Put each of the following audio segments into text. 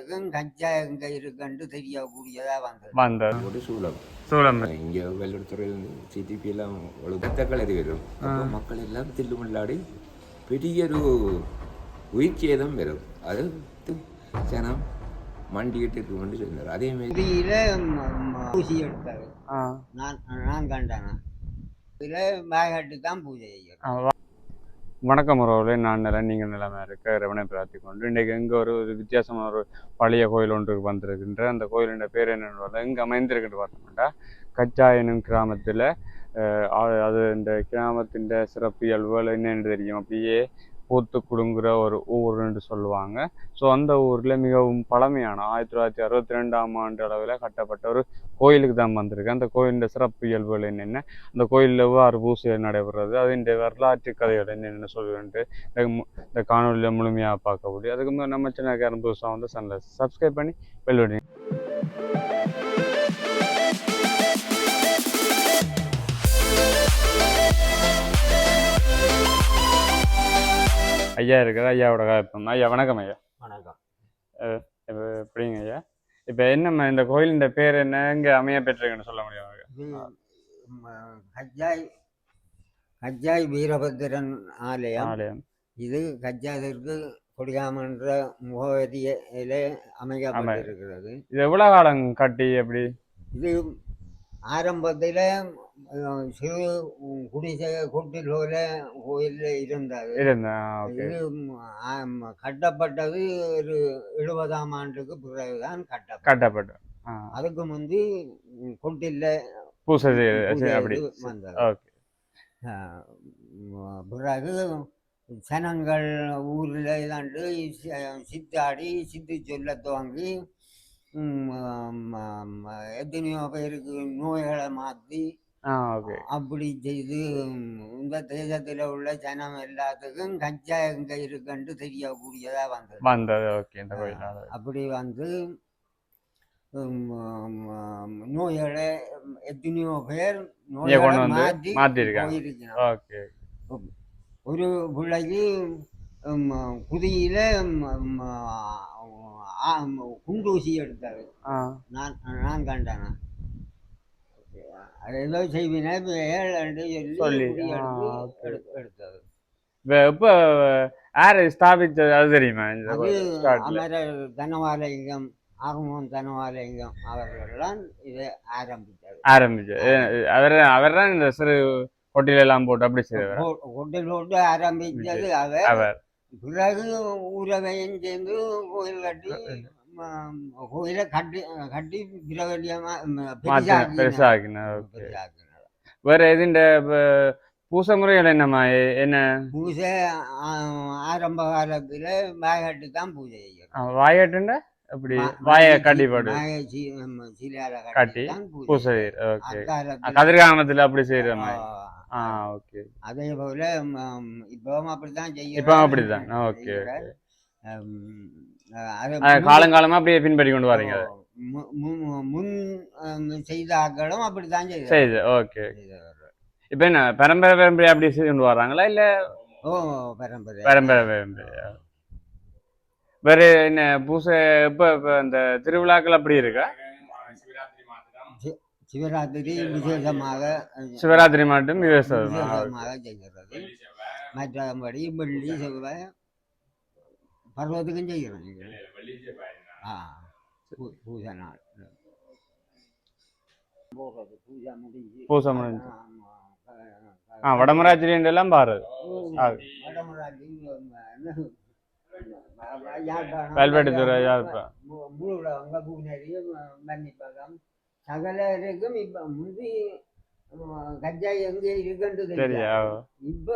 எல்லாத்துக்கும் கச்சா எங்க இருக்குன்னு தெரியக்கூடியதா வந்தது சூளம் சூளம் இங்கே வெள்ளத்துறையில் சிடிபி எல்லாம் ஒழுக்கத்தக்கள் அறி வரும் அப்போ மக்கள் எல்லாம் தில்லுமுள்ளாடி பெரிய ஒரு உயிர் சேதம் வரும் அது ஜனம் மண்டிக்கிட்டு இருக்குன்னு சொன்னார். அதே மாதிரி பூசி எடுத்தாரு நான் கண்டேன். இதில் மேகட்டு தான் பூஜை செய்யும். வணக்கம் உறவுகளே, நான் நிலம் நீங்கள் நிலைமை இருக்க ரவணை பிரார்த்தி கொண்டு இன்றைக்கு எங்கே ஒரு வித்தியாசமான ஒரு பழைய கோயில் ஒன்றுக்கு வந்திருக்கின்ற அந்த கோயிலின் பேர் என்னென்னு எங்கே அமைந்திருக்குன்னு பார்த்தோம்னா கச்சா எனும் கிராமத்தில் அது இந்த கிராமத்தின் சிறப்பியல்புகள் என்னென்னு தெரியும். அப்படியே பூத்து குடுங்குற ஒரு ஊர்ன்னு சொல்லுவாங்க. ஸோ அந்த ஊரில் மிகவும் பழமையான 1962ஆம் ஆண்டு அளவில் கட்டப்பட்ட ஒரு கோயிலுக்கு தான் வந்திருக்கு. அந்த கோயிலின் சிறப்பு இயல்புகள் என்னென்ன, அந்த கோயிலில் எவ்வாறு பூசை நடைபெறுறது, அதன் வரலாற்று கதைகள் என்னென்ன சொல்லிட்டு இந்த காணொலியில் முழுமையாக பார்க்க முடியும். அதுக்கு நம்ம சேனலுக்கு புதுசாக வந்து சேனலை சப்ஸ்கிரைப் பண்ணி பெல் பட்டனை ஐயா இருக்கிற ஐயாவோட காப்பம். ஐயா வணக்கம். ஐயா வணக்கம். எப்படிங்க ஐயா? இப்போ என்ன இந்த கோயிலின் பேர் என்ன, இங்கே அமைய பெற்றிருக்குன்னு சொல்ல முடியும்? கஜ்ஜாய் வீரபத்திரன் ஆலயம். இது கஜ்ஜாவிற்கு கொடியாமன்ற முகவரியில அமைக்கப்பட்டிருக்கிறது. இது எவ்வளவு காலம் கட்டி? எப்படி இது ஆரம்பத்தில் சிறு குடிசை கொட்டிலோல கோயில் இருந்தது. இது கட்டப்பட்டது ஒரு 70ஆம் ஆண்டுக்கு பிறகுதான் கட்டப்பட்டது. அதுக்கு முந்தி கொட்டில பூசை வந்தது. பிறகு ஜனங்கள் ஊரில் இதாண்டு சித்தாடி சித்து சொல்ல துவங்கி எத்தனையோ பேருக்கு நோய்களை மாற்றி அப்படி செய்து இந்த தேசத்தில் உள்ள ஜனம் எல்லாத்துக்கும் கச்சா எங்க இருக்குன்னு தெரியக்கூடியதா வந்தது. அப்படி வந்து நோய்களை எத்தனையோ பேர் நோய்களை மாற்றி போயிருக்கிறாங்க. ஒரு பிள்ளைக்கு குதியில குண்டூசி எடுத்தாரு. நான் கண்டேன். அது ஏதோ செய்வினா சொல்லி எடுத்தது. இப்ப யாரு ஸ்தாபித்தது அது தெரியுமா? அமரர் தனவாலலிங்கம், ஆறுமுகம் தனவாலலிங்கம் அவர்கள்தான் இதை ஆரம்பித்தது. அவர் தான் இந்த சிறு கொட்டில எல்லாம் போட்டு அப்படி செய்வார். கொட்டில் போட்டு ஆரம்பித்தது அவர். பிறகு ஊரவையும் சேர்ந்து கோயில் கட்டி கோயிலை கட்டி பெருசாக்கினார். வேற எதுண்ட பூசை முறைகள் என்னம்மா? என்ன பூசை ஆரம்ப காலத்துல வாய்கட்டு தான் பூஜை செய்யும். வாய்கட்டுண்டா அப்படி வாயை கட்டிப்பாடு கட்டி பூசை. கதிர்காமத்துல அப்படி செய்யற மாதிரி. ஓகே. அதே போல இப்பவும் அப்படித்தான் செய்யும். இப்பவும் அப்படித்தான். ஓகே. காலங்காலமா அப்படியே பின்பற்றி கொண்டு வரீங்க. முன் செய்த ஆக்களும் அப்படித்தான் செய்து. ஓகே. இப்ப என்ன பரம்பரை அப்படி செய்து கொண்டு வர்றாங்களா இல்ல? பரம்பரை. வேற என்ன பூசை இப்ப இந்த திருவிழாக்கள் அப்படி இருக்கா? சிவராத்திரி விசேஷமாக, சிவராத்திரி மட்டும் விசேஷமாக செய்கிறது. மற்றபடி வெள்ளி செவ்வாய் பருவத்துக்கும் செய்கிறோம். பூஜை நாள் பூசை முடிஞ்சு வடமராட்சி எல்லாம் பாரு. கல்வெட்டுத்துறை சகலருக்கும் இப்ப முந்தி கஜா எங்க இருக்குன்னு தெரியும். இப்ப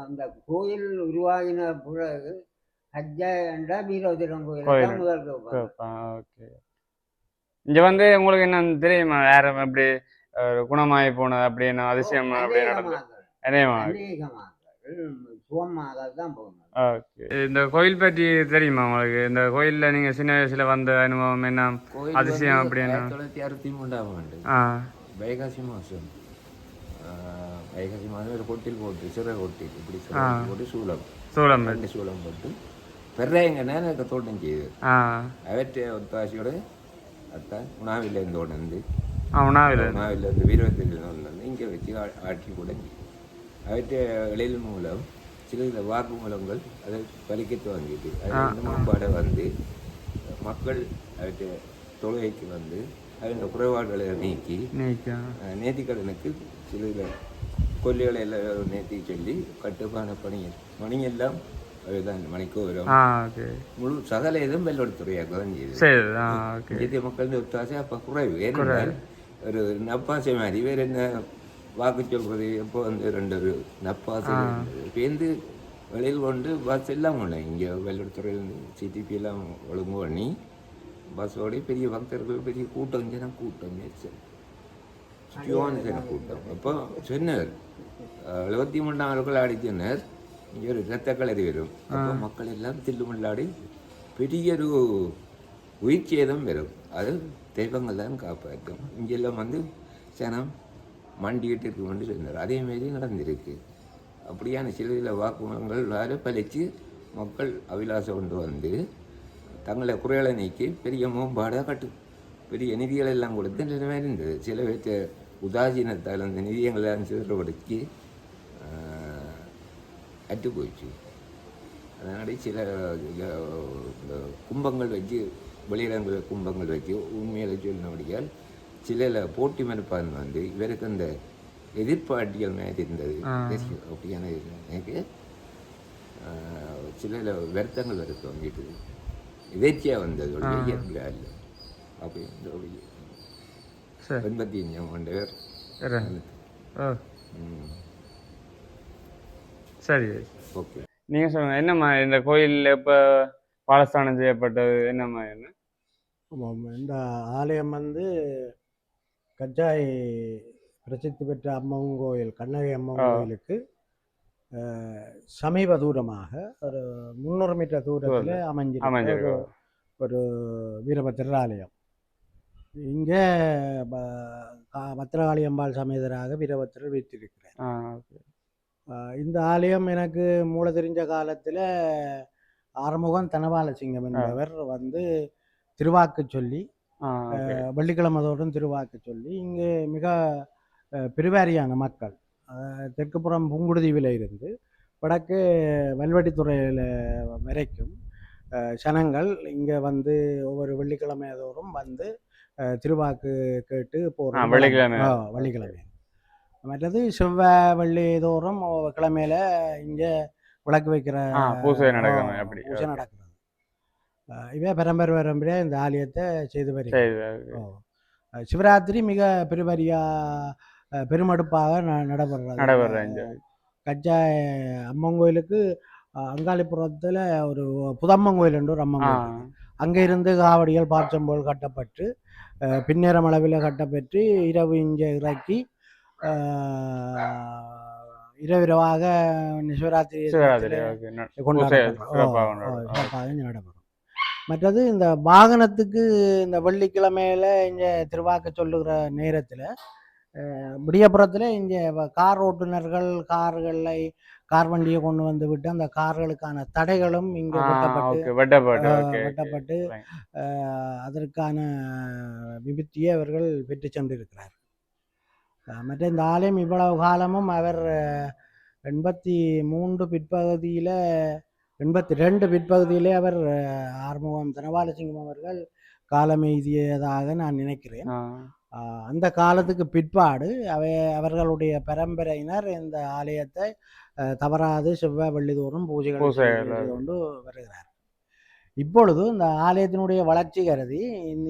அந்த கோயில் உருவாகின பிறகு கஜா என்றா வீரபத்திரம் கோயில் முதல். இங்க வந்து உங்களுக்கு என்ன தெரியுமா? வேற எப்படி குணமாயி போனது அப்படின்னு அதிசயம் இந்த கோயில் பற்றி தெரியுமா உங்களுக்கு? இந்த கோயில்ல நீங்க சின்ன வயசுல வந்த அனுபவம் என்ன, அதிசயம் அப்படின்னு? 1963ஆம் ஆண்டு வைகாசி மாதம் ஒரு கொட்டில் போட்டு சிறை கொட்டில் இப்படி போட்டு சூளம் போட்டு பெறையங்கன்னா எனக்கு தோட்டம் செய்யுது ஆ அவற்றை ஒத்தாசியோட அத்தான் உணாவிலேருந்து கொண்டு வந்து உணாவில் உணாவிலேருந்து வீரத்தில் கொண்டு வந்து இங்கே வச்சு ஆட்சி கூட அவற்றை எழில் மூலம் சில வாக்கு மூலங்கள் அதை பலிக்க துவங்கிட்டு அது முன்பாட வந்து மக்கள் அவற்றை தொழுகைக்கு வந்து அதன் குறைபாடுகளை நீக்கி நேர்த்திக்கடனுக்கு சில கொல்லிகளை எல்லாம் நேர்த்தி சொல்லி கட்டுப்பான பணியெல்லாம் அதுதான் மணிக்கோ வரும் முழு சகல இதுவும் வெள்ளோடத்துறையாக தான் செய்யுது இந்திய மக்கள் ஒத்தாசை அப்போ குறைவு ஏனென்றால் ஒரு நப்பாசை மாதிரி வேறு என்ன வாக்கு சொல்றது எப்போ வந்து ஒரு நப்பாசை பேருந்து வெளியில் கொண்டு பஸ் எல்லாம் கொண்டு இங்கே வெள்ளோடத்துறையிலேருந்து சிடிபி எல்லாம் ஒழுங்கு பண்ணி பஸ்ஸோடைய பெரிய பக்தர்கள் பெரிய கூட்டம் ஜனம் கூட்டம் சுற்றியான ஜன கூட்டம் அப்போ சொன்னார் 73 ஆண்டுகள் ஆடி சொன்னார் இங்கே ஒரு இரத்த களரி வரும் அப்போ மக்கள் எல்லாம் தில்லுமுள்ளாடி பெரிய ஒரு உயிர் சேதம் வரும் அது தெய்வங்கள் தான் காப்பாற்றும் இங்கெல்லாம் வந்து ஜனம் மண்டிக்கிட்டு இருக்குமென்று சொன்னார் அதேமாரி நடந்திருக்கு அப்படியான சில வாக்குமூலங்கள் வேறு பழித்து மக்கள் அபிலாசம் கொண்டு வந்து தங்களை குறைகளை நீக்கி பெரிய மேம்பாடாக பெரிய நிதிகள் எல்லாம் கொடுத்து நிலைமை இருந்தது சில பேர்த்த உதாசீனத்தால் அந்த நிதியங்களெல்லாம் சிதறப்படுத்தி அட்டு போயிடுச்சு அதனால சில கும்பங்கள் வச்சு வெளியிடங்கள் கும்பங்கள் வச்சு உண்மையில சொல்லினபடியால் சில போட்டி மனப்பான்மை வந்து இவருக்கு அந்த எதிர்பார்ட்டிகள் மாதிரி இருந்தது அப்படியான எனக்கு சில வருத்தங்கள் வருத்தம் வந்துட்டு எதேச்சியாக வந்தது இயற்கையா இல்லை அப்படி 85 பேர் சரி ஓகே நீங்கள் சொல்லுங்கள் என்னம்மா இந்த கோயிலில் இப்போ பாலஸ்தானம் செய்யப்பட்டது என்னம்மா என்ன ஆமாம் இந்த ஆலயம் வந்து கஜ்ஜாய் பிரசித்தி பெற்ற அம்மன் கோயில் கண்ணகி அம்மன் கோயிலுக்கு சமீப தூரமாக ஒரு 300 மீட்டர் தூரத்தில் அமைஞ்சிருக்கு ஒரு வீரபத்திரர் ஆலயம் இங்கே பத்திரகாளி அம்பாள் சமேதராக வீரபத்திரர் வைத்திருக்கிறார் இந்த ஆலயம் எனக்கு மூல தெரிஞ்ச காலத்தில் ஆறுமுகம் தனபாலசிங்கம் என்பவர் வந்து திருவாக்கு சொல்லி வெள்ளிக்கிழமதோறும் திருவாக்கு சொல்லி இங்கே மிக பெருவாரியான மக்கள் தெற்குப்புறம் புங்குடுதீவில் இருந்து வடக்கு வல்வெட்டித்துறையில் வரைக்கும் ஜனங்கள் இங்கே வந்து ஒவ்வொரு வெள்ளிக்கிழமைதோறும் வந்து திருவாக்கு கேட்டு போகிறோம் வெள்ளிக்கிழமை மற்றது செவ்வாய் வெள்ளி தோறும் கிழமையில இங்கே விளக்கு வைக்கிற பூஜை நடக்கிறது இவே பரம்பரையாக இந்த ஆலயத்தை செய்து வருகிறது சிவராத்திரி மிக பெருவரியா பெருமடுப்பாக நடைபெறுறது கஜ்ஜாய் அம்மன் கோயிலுக்கு அங்காளிபுரத்தில் ஒரு புதம்மன் கோயில் என்று ஒரு அம்மன் கோயில் அங்கே இருந்து காவடிகள் பாச்சம்போல் கட்டப்பட்டு பின்னேரம் அளவில் கட்டப்பட்டு இரவு இங்கே இறக்கி இரவிரவாக சிவராத்திரி நடைபெறும் மற்றது இந்த வாகனத்துக்கு இந்த வெள்ளிக்கிழமையில இங்கே திருவாக்க சொல்லுகிற நேரத்தில் விடியப்புறத்தில் இங்கே கார் ஓட்டுநர்கள் கார் வண்டியை கொண்டு வந்து விட்டு அந்த கார்களுக்கான தடைகளும் இங்கே வெட்டப்பட்டு அதற்கான விபத்தியை அவர்கள் பெற்று சென்றிருக்கிறார் மற்ற இந்த ஆலயம் இவ்வளவு காலமும் அவர் 83 பிற்பகுதியில் 82 பிற்பகுதியிலே அவர் ஆறுமுகம் தனபாலசிங்கம் அவர்கள் காலமெய்தியதாக நான் நினைக்கிறேன் அந்த காலத்துக்கு பிற்பாடு அவர்களுடைய பரம்பரையினர் இந்த ஆலயத்தை தவறாது செவ்வாய் வெள்ளிதோறும் பூஜைகள் கொண்டு வருகிறார் இப்பொழுது இந்த ஆலயத்தினுடைய வளர்ச்சி கருதி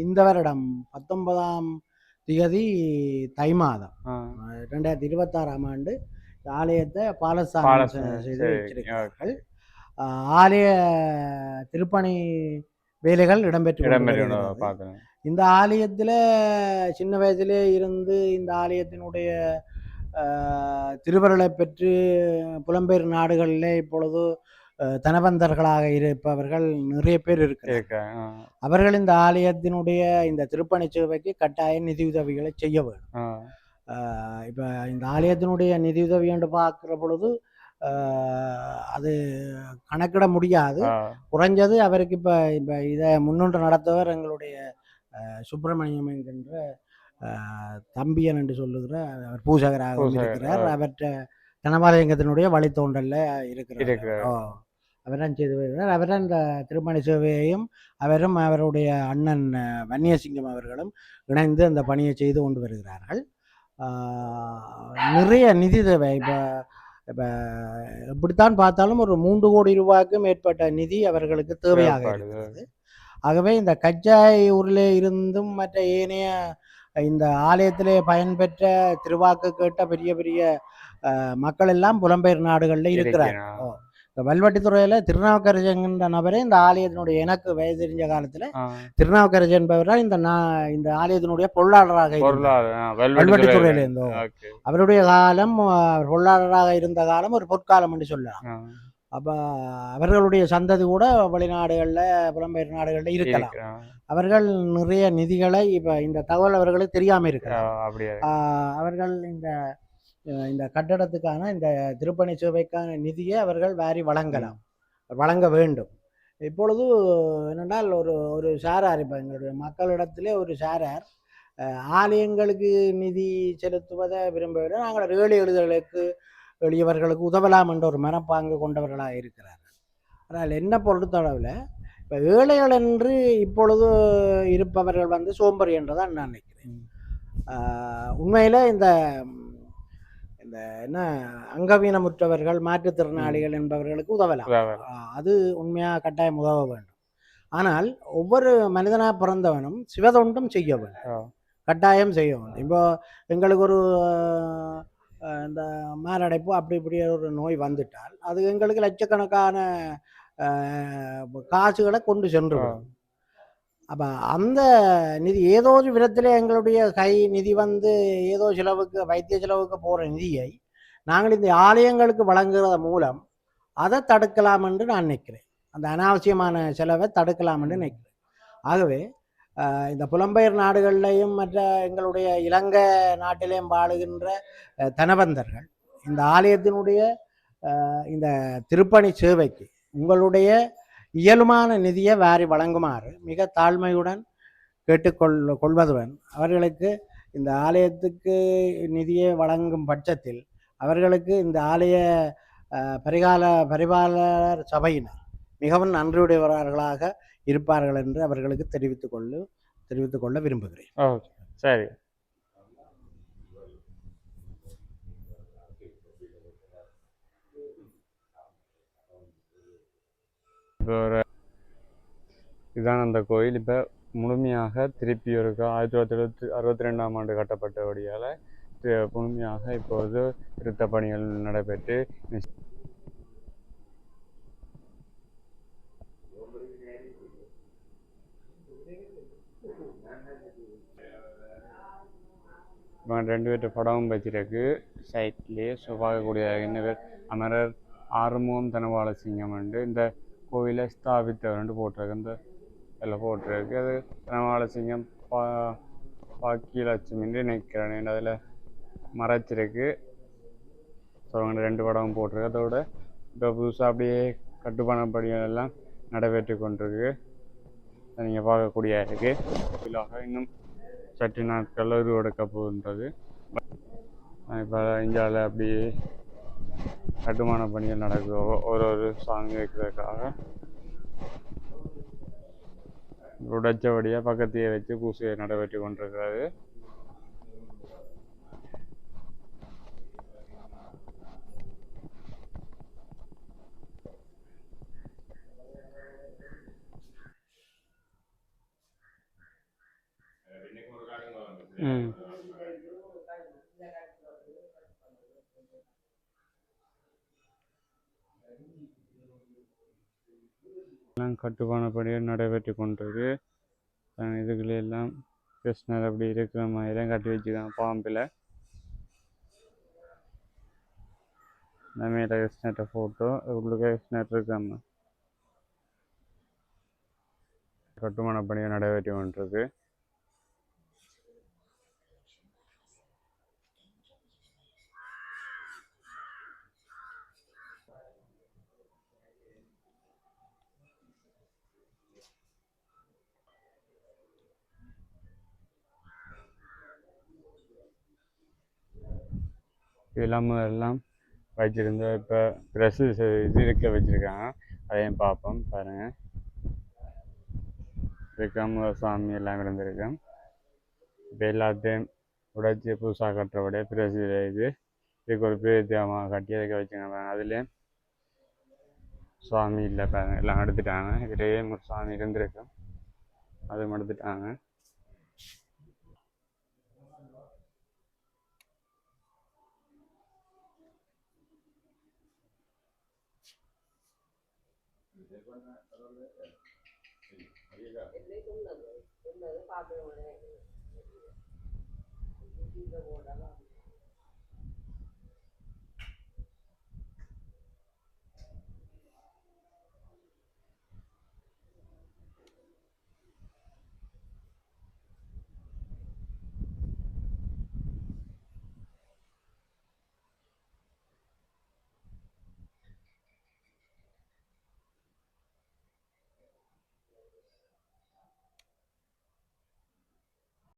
இந்த வருடம் 19ஆம் தேதி தை மாதம் 2026ஆம் ஆண்டு ஆலயத்தை பாலஸ்தானம் செய்து வச்சிருக்கிறார்கள் ஆலய திருப்பணி வேலைகள் இடம்பெற்று இந்த ஆலயத்தில் சின்ன வயதிலே இருந்து இந்த ஆலயத்தினுடைய திருவருளை பெற்று புலம்பெயர் நாடுகளில் இப்பொழுது தனவந்தர்களாக இருப்பவர்கள் நிறைய பேர் இருக்கிறார்கள் அவர்கள் இந்த ஆலயத்தினுடைய இந்த திருப்பணி சேவைக்கு கட்டாய நிதியுதவிகளை செய்ய வேண்டும் இப்போ இந்த ஆலயத்தினுடைய நிதியுதவி என்று பார்க்குற பொழுது அது கணக்கிட முடியாது. குறைஞ்சது அவருக்கு இப்போ இப்போ இதை முன்னின்று நடத்தவர் எங்களுடைய சுப்பிரமணியம் என்கின்ற தம்பியன் என்று சொல்லுகிற அவர் பூசகராகவும் இருக்கிறார். அவற்றை தனபாலயங்கத்தினுடைய வழித்தோன்றல்ல இருக்கிறார். அவர் தான் செய்து வருகிறார். அவர் தான் இந்த திருமண சேவையையும் அவரும் அவருடைய அண்ணன் வன்னியசிங்கம் அவர்களும் இணைந்து அந்த பணியை செய்து கொண்டு வருகிறார்கள். நிறைய நிதி தேவை. இப்போ இப்போ எப்படித்தான் பார்த்தாலும் ஒரு 3 கோடி ரூபாய்க்கும் மேற்பட்ட நிதி அவர்களுக்கு தேவையாக இருக்கிறது. ஆகவே இந்த கச்சாய் ஊரிலே இருந்தும் மற்ற ஏனைய இந்த ஆலயத்திலே பயன்பெற்ற திருவாக்கு கேட்ட பெரிய பெரிய மக்கள் எல்லாம் புலம்பெயர் நாடுகளில் இருக்கிறார். இந்த வல்வட்டித்துறையில திருநாவுக்கரசு என்கின்ற நபரே இந்த ஆலயத்தினுடைய எனக்கு வயது தெரிஞ்ச காலத்துல திருநாவுக்கரசு என்பவர் இந்த ஆலயத்தினுடைய பொருளாளராக வல்வட்டித்துறையில இருந்தோம். அவருடைய காலம் பொருளாளராக இருந்த காலம் ஒரு பொற்காலம் என்று சொல்லலாம். அப்ப அவர்களுடைய சந்ததி கூட வெளிநாடுகள்ல புலம்பெயர் நாடுகள்ல இருக்கலாம். அவர்கள் நிறைய நிதிகளை இப்ப இந்த தகவல் அவர்களுக்கு தெரியாம இருக்கிறார். அவர்கள் இந்த கட்டடத்துக்கான இந்த திருப்பணி சேவைக்கான நிதியை அவர்கள் வாரி வழங்க வேண்டும். இப்பொழுது என்னென்றால் ஒரு சாரார் இப்போ எங்களுடைய மக்களிடத்திலே ஒரு சாரார் ஆலயங்களுக்கு நிதி செலுத்துவதை விரும்பவில்லை, நாங்கள் ஏழை எளியவர்களுக்கு உதவலாம் என்ற ஒரு மனப்பாங்கு கொண்டவர்களாக இருக்கிறார்கள். ஆனால் என்ன பொறுத்தளவில் இப்போ ஏழைகள் என்று இப்பொழுது இருப்பவர்கள் சோம்பரி என்றுதான் நான் நினைக்கிறேன். உண்மையில் இந்த என்ன அங்கவீனமுற்றவர்கள் மாற்றுத்திறனாளிகள் என்பவர்களுக்கு உதவலாம். அது உண்மையாக கட்டாயம் உதவ வேண்டும். ஆனால் ஒவ்வொரு மனிதனாக பிறந்தவனும் சிவதொண்டும் செய்ய வேண்டும், கட்டாயம் செய்ய வேண்டும். இப்போ எங்களுக்கு ஒரு இந்த மாரடைப்பு அப்படி இப்படி ஒரு நோய் வந்துட்டால் அது எங்களுக்கு லட்சக்கணக்கான காசுகளை கொண்டு சென்று விடும். அப்போ அந்த நிதி ஏதோ ஒரு விதத்தில் எங்களுடைய கை நிதி ஏதோ செலவுக்கு வைத்திய செலவுக்கு போகிற நிதியை நாங்கள் இந்த ஆலயங்களுக்கு வழங்குறது மூலம் அதை தடுக்கலாம் என்று நான் நினைக்கிறேன். அந்த அனாவசியமான செலவை தடுக்கலாம் என்று நினைக்கிறேன். ஆகவே இந்த புலம்பெயர் நாடுகளிலையும் மற்ற எங்களுடைய இலங்கை நாட்டிலையும் வாழுகின்ற தனவந்தர்கள் இந்த ஆலயத்தினுடைய இந்த திருப்பணி சேவைக்கு உங்களுடைய இயலுமான நிதியை வாரி வழங்குமாறு மிக தாழ்மையுடன் கேட்டுக்கொள்வதுடன் அவர்களுக்கு இந்த ஆலயத்துக்கு நிதியை வழங்கும் பட்சத்தில் அவர்களுக்கு இந்த ஆலய பரிபாலர் சபையினர் மிகவும் நன்றியுடையவர்களாக இருப்பார்கள் என்று அவர்களுக்கு தெரிவித்துக் கொள்ள விரும்புகிறேன். சரி. இதுதான் அந்த கோயில். இப்போ முழுமையாக திருப்பி ஒருக்கா 1962ஆம் ஆண்டு கட்டப்பட்டபடியால் முழுமையாக இப்போது திருத்த பணிகள் நடைபெற்று ரெண்டு பேர்ட்ட படமும் வச்சிருக்கு. சைட்லேயே பார்க்கக்கூடிய இன்னொரு அமரர் ஆறுமுகம் தனபாலசிங்கம் வந்து இந்த கோயிலை ஸ்தாபித்தவர் போட்டிருக்கு. இந்த இதில் போட்டிருக்கு. அது தனபாலசிங்கம் பாக்கியலட்சுமின்னு நினைக்கிறேன். அதில் மறைச்சிருக்கு. ஸோ அங்கே 2 படமும் போட்டிருக்கு. அதோட இப்போ புதுசாக அப்படியே கட்டுமான பணிகள் எல்லாம் நடைபெற்று கொண்டிருக்கு. நீங்கள் பார்க்கக்கூடிய இருக்கு. இதிலாக இன்னும் சற்று நாட்களில் உருவெடுக்க போகின்றது. இப்போ இந்தியாவில் அப்படியே கட்டுமான பணிகள் நடக்குது. ஒரு சாமி வைக்கிறதுக்காக உடைச்சபடியாக பக்கத்தையே வச்சு பூசையை நடைபெற்று கொண்டிருக்கிறது. கட்டுமான பணிகள் நடைபெற்று கொண்டிருக்கு. இதுகளெல்லாம் கிருஷ்ணர் அப்படி இருக்கிற மாதிரி தான் கட்டி வச்சுக்காங்க. பாம்பில் மேலே கிருஷ்ணர்கிட்ட ஃபோட்டோ உங்களுக்கு கிருஷ்ணர் இருக்காம கட்டுமான பணிகள் நடைபெற்று கொண்டிருக்கு. இதெல்லாம் எல்லாம் வச்சுருந்தோம். இப்போ ப்ரெஸ்ஸு இது இருக்க வச்சுருக்காங்க, அதையும் பார்ப்போம். பாருங்கள், இருக்காம சாமி எல்லாம் இருந்திருக்கு. இப்போ எல்லாத்தையும் உடைச்சி புதுசாக கட்டுறவுடைய ப்ரெஸ் இது இதுக்கு ஒரு பேர் தேவமாக கட்டி அதுக்கு வச்சுங்க. அதுலேயும் சுவாமி இல்லை பாருங்க, எல்லாம் எடுத்துட்டாங்க. இதுலேயே ஒரு சுவாமி இருந்திருக்கு, அதுவும் எடுத்துட்டாங்க.